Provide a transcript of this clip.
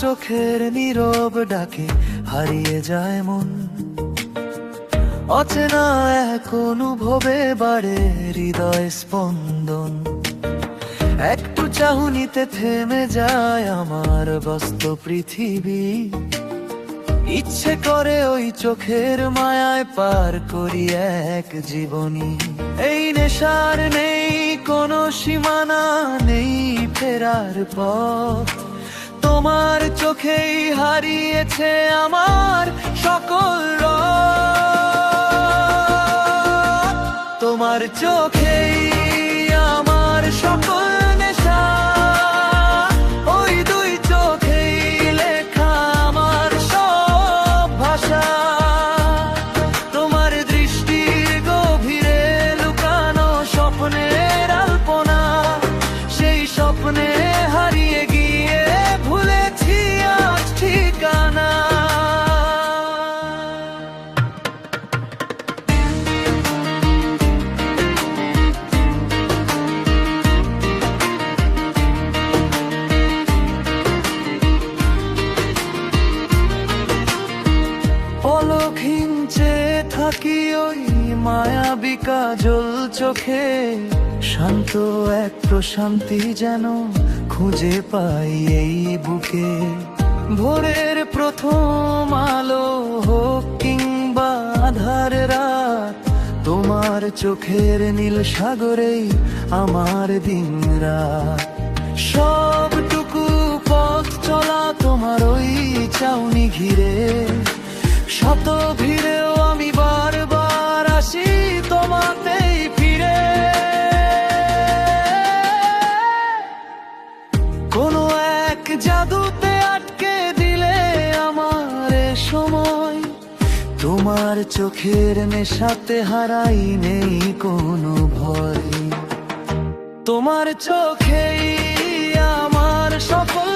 চোখের নীরব ডাকে হারিয়ে যায় মন, অচেনা এক অনুভবে বাড়ে হৃদয় স্পন্দন। একটু চাহনিতে থেমে যায় আমার ব্যস্ত পৃথিবী, ইচ্ছে করে ওই চোখের মায়ায় পার করি এক জীবনী। এই নেশার নেই কোনো সীমানা, নেই ফেরার পথ, তোমার চোখেই হারিয়েছে আমার সকল রঙ। তোমার চোখেই আমার সকল নেশা, ওই দুই চোখেই লেখা আমার সব ভাষা। তোমার দৃষ্টির গভীরে লুকানো স্বপ্নের আলপনা, সেই স্বপ্নে হারিয়ে গিয়ে ভুলেছি আজ ঠিকানা। পলকহীন চেয়ে থাকি ওই মায়াবী কাজল চোখে, শান্ত এক প্রশান্তি যেন খুঁজে পাই এই বুকে। ভোরের প্রথম আলো হোক কিংবা আধার রাত, তোমার চোখের নীল সাগরেই আমার দিন রাত। সবটুকু পথ চলা তোমার ওই চাউনি ঘিরে, শত ভিড়েও আমি বারবার আসি তোমাতেই ফিরে। কোনো এক জাদুতে আটকে দিলে আমার সময়, তোমার চোখের নেশাতে হারাই নেই কোনো ভয়। তোমার চোখেই আমার সকল